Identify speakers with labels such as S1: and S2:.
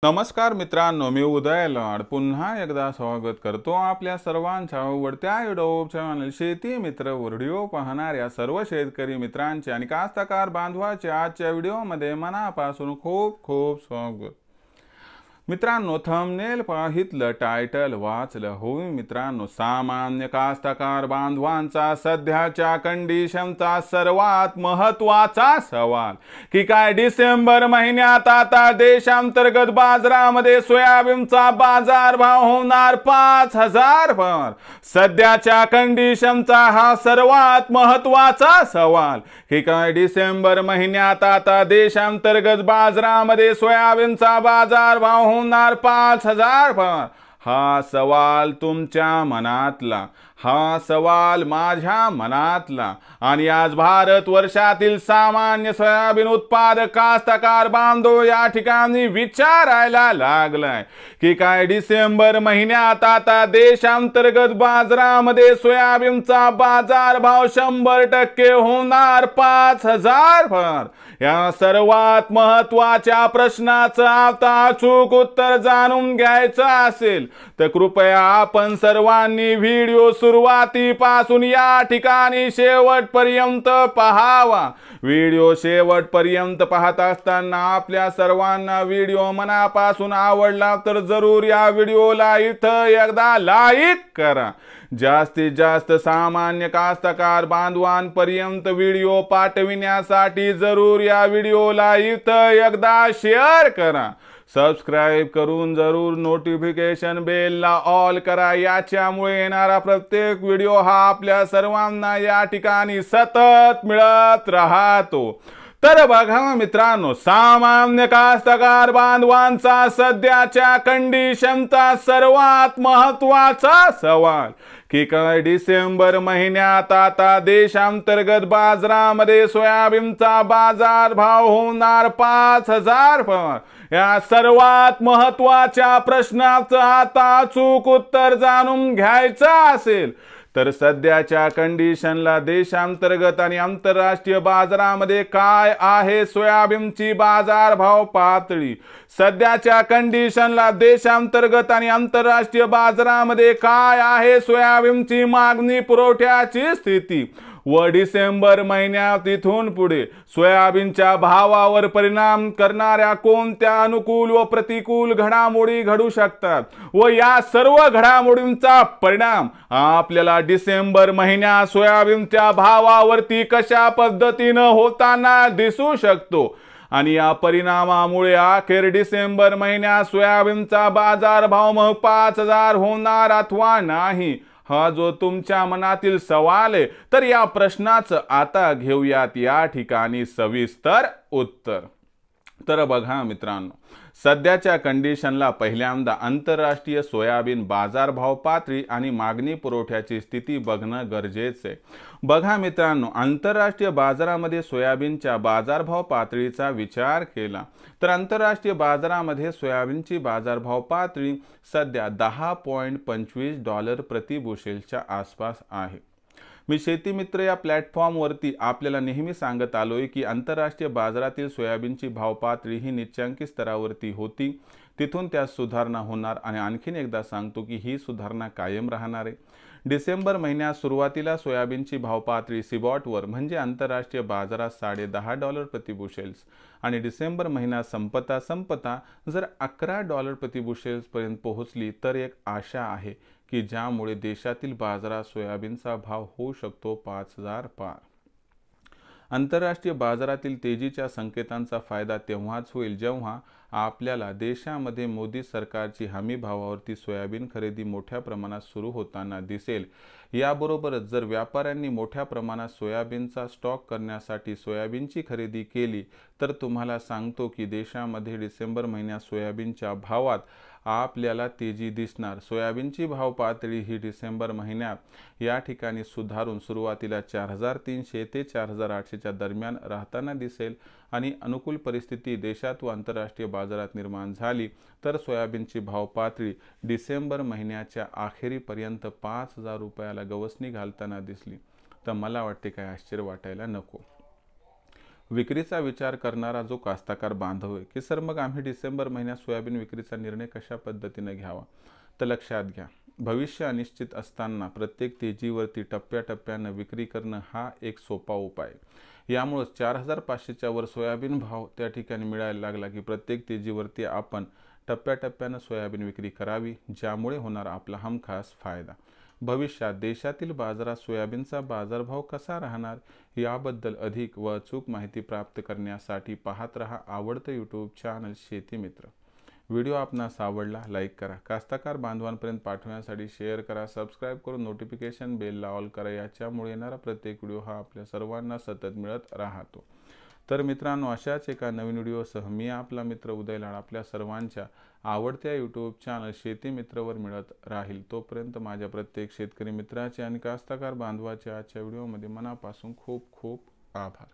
S1: नमस्कार मित्रांनो, मी उदय लाड पुन्हा एकदा स्वागत करतो आपल्या सर्वांच्या आवडत्या यूट्यूब चॅनल शेती मित्र व्हिडिओ पाहणाऱ्या सर्व शेतकरी मित्रांचे आणि कास्तकार बांधवांचे आजच्या व्हिडिओमध्ये मनापासून खूप खूप स्वागत। मित्रांनो, थंबनेल पाहितलं, टायटल वाचलं होय मित्रांनो, सामान्य कास्तकार बांधवांचा सध्याच्या कंडिशनचा सर्वात महत्त्वाचा सवाल की काय डिसेंबर महिन्यात आता देशांतर्गत बाजारामध्ये सोयाबीनचा बाजारभाव होणार 5000 पर। सध्याच्या कंडिशनचा हा सर्वात महत्त्वाचा सवाल की काय डिसेंबर महिन्यात आता देशांतर्गत बाजारामध्ये सोयाबीनचा बाजारभाव होणार 5000 पर। हा सवाल तुमच्या मनातला, हा सवाल माझ्या मनातला आणि आज भारत वर्षातील सामान्य सोयाबीन उत्पादक कास्तकार बांधव या ठिकाणी विचारायला लागलाय की काय डिसेंबर महिन्यात आता देशांतर्गत बाजारामध्ये सोयाबीनचा बाजारभाव 100% होणार 5000 पर। या सर्वात महत्त्वाच्या प्रश्नाचं आता अचूक उत्तर जाणून घ्यायचं असेल तर कृपया आपण सर्वांनी व्हिडिओ सुरुवातीपासून या ठिकाणी शेवटपर्यंत पाहावा। व्हिडिओ शेवटपर्यंत पाहत असताना आपल्या सर्वांना व्हिडिओ मनापासून आवडला तर जरूर या व्हिडिओला इथं एकदा लाईक करा। जास्तीत जास्त सामान्य कास्तकार बांधवांपर्यंत व्हिडिओ पाठविण्यासाठी जरूर या व्हिडिओला इथं एकदा शेअर करा। सबस्क्राइब करून जरूर नोटिफिकेशन बेलला ऑल करा, याच्यामुळे येणारा प्रत्येक व्हिडिओ हा आपल्या सर्वांना या ठिकाणी सतत मिळत राहतो। तर बघा मित्रांनो, सामान्य कास्तकार बांधवांचा सध्याच्या कंडिशनचा सर्वात महत्त्वाचा सवाल की काय डिसेंबर महिन्यात आता देशांतर्गत बाजारामध्ये सोयाबीनचा बाजारभाव होणार 5000 पर। या सर्वात महत्त्वाच्या प्रश्नाचं आता अचूक उत्तर जाणून घ्यायचं असेल तर सध्याच्या कंडिशनला देशांतर्गत आणि आंतरराष्ट्रीय बाजारामध्ये काय आहे सोयाबीनची बाजारभाव पातळी। सध्याच्या कंडिशनला देशांतर्गत आणि आंतरराष्ट्रीय बाजारामध्ये काय आहे सोयाबीनची मागणी पुरवठ्याची स्थिती व डिसेंबर महिन्यात इथून पुढे सोयाबीनच्या भावावर परिणाम करणाऱ्या कोणत्या अनुकूल व प्रतिकूल घडामोडी घडू शकतात व या सर्व घडामोडींचा परिणाम आपल्याला डिसेंबर महिन्यात सोयाबीनच्या भावावरती कशा पद्धतीने होताना दिसू शकतो आणि या परिणामामुळे अखेर डिसेंबर महिन्यात सोयाबीनचा बाजारभाव मग 5000 होणार अथवा नाही, हा जो तुमच्या मनातील सवाल आहे तर या प्रश्नाचं आता घेऊयात या ठिकाणी सविस्तर उत्तर। तर बघा मित्रांनो, सध्याच्या कंडिशनला पहिल्यांदा आंतरराष्ट्रीय सोयाबीन बाजारभाव पातळी आणि मागणी पुरवठ्याची स्थिती बघणं गरजेचं आहे। बघा मित्रांनो, आंतरराष्ट्रीय बाजारामध्ये सोयाबीनच्या बाजारभाव पातळीचा विचार केला तर आंतरराष्ट्रीय बाजारामध्ये सोयाबीनची बाजारभाव पातळी सध्या $10.25 प्रति बुशेलच्या आसपास आहे। मी शेती मित्र या प्लॅटफॉर्मवरती आपल्याला नेहमी सांगत आलोय की आंतरराष्ट्रीय बाजारातील सोयाबीनची भाव पातळी ही निच्चांकी स्तरावरती होती, तिथून त्यात सुधारणा होणार आणि आणखीन एकदा सांगतो की ही सुधारणा कायम राहणार आहे। डिसेंबर महिन्यात सुरुवातीला सोयाबीनची भाव पातळी सिबॉटवर म्हणजे आंतरराष्ट्रीय बाजारात $10.5 प्रति बुशेल्स आणि डिसेंबर महिना संपता जर $11 प्रति बुशेल्स पर्यंत पोहोचली तर एक आशा आहे की ज्यामुळे देशातील बाजारात सोयाबीनचा भाव होऊ शकतो 5000 पार। आंतरराष्ट्रीय बाजारातील तेजीच्या संकेतांचा फायदा तेव्हाच होईल जेव्हा आपल्याला देशामध्ये मोदी सरकारची हमी भावावरती सोयाबीन खरेदी मोठ्या प्रमाणात सुरू होताना दिसेल। याबरोबरच जर व्यापाऱ्यांनी मोठ्या प्रमाणात सोयाबीनचा स्टॉक करण्यासाठी सोयाबीनची खरेदी केली तर तुम्हाला सांगतो की देशामध्ये डिसेंबर महिन्यात सोयाबीनच्या भावात आपल्याला तेजी दिसणार। सोयाबीनची भाव पातळी ही डिसेंबर महिन्यात या ठिकाणी सुधारून सुरुवातीला 4300 ते 4800च्या दरम्यान राहताना दिसेल आणि अनुकूल परिस्थिती देशात व आंतरराष्ट्रीय बाजारात निर्माण झाली तर सोयाबीनची भाव पातळी डिसेंबर महिन्याच्या अखेरीपर्यंत 5000 रुपयाला गवसणी घालताना दिसली तर मला वाटते काय आश्चर्य वाटायला नको। विक्रीचा विचार करणारा जो कास्तकार बांधव आहे की सर मग आम्ही डिसेंबर महिन्यात सोयाबीन विक्रीचा निर्णय कशा पद्धतीने घ्यावा, तर लक्षात घ्या, भविष्य अनिश्चित असताना प्रत्येक तेजीवरती टप्प्याटप्प्यानं विक्री करणं हा एक सोपा उपाय. यामुळेच 4,500च्या वर सोयाबीन भाव त्या ठिकाणी मिळायला लागला की प्रत्येक तेजीवरती आपण टप्प्याटप्प्यानं सोयाबीन विक्री करावी, ज्यामुळे होणार आपला हमखास फायदा. भविष्यात देशातील बाजारात सोयाबीनचा बाजारभाव कसा राहणार याबद्दल अधिक व अचूक माहिती प्राप्त करण्यासाठी पाहत रहा आवडतं यूट्यूब चॅनल शेती मित्र. व्हिडिओ आपणास आवडला लाईक करा, कास्तकार बांधवांपर्यंत पाठवण्यासाठी शेअर करा, सबस्क्राईब करून नोटिफिकेशन बेलला ऑल करा, याच्यामुळे येणारा प्रत्येक व्हिडिओ हा आपल्या सर्वांना सतत मिळत राहतो. तर मित्रांनो, अशाच एका नवीन व्हिडिओसह मी आपला मित्र उदय लाड आपल्या सर्वांच्या आवडत्या यूट्यूब चॅनल शेती मित्रवर मिळत राहील. तोपर्यंत माझ्या प्रत्येक शेतकरी मित्राचे आणि कास्तकार बांधवाचे आजच्या व्हिडिओमध्ये मनापासून खूप खूप आभार.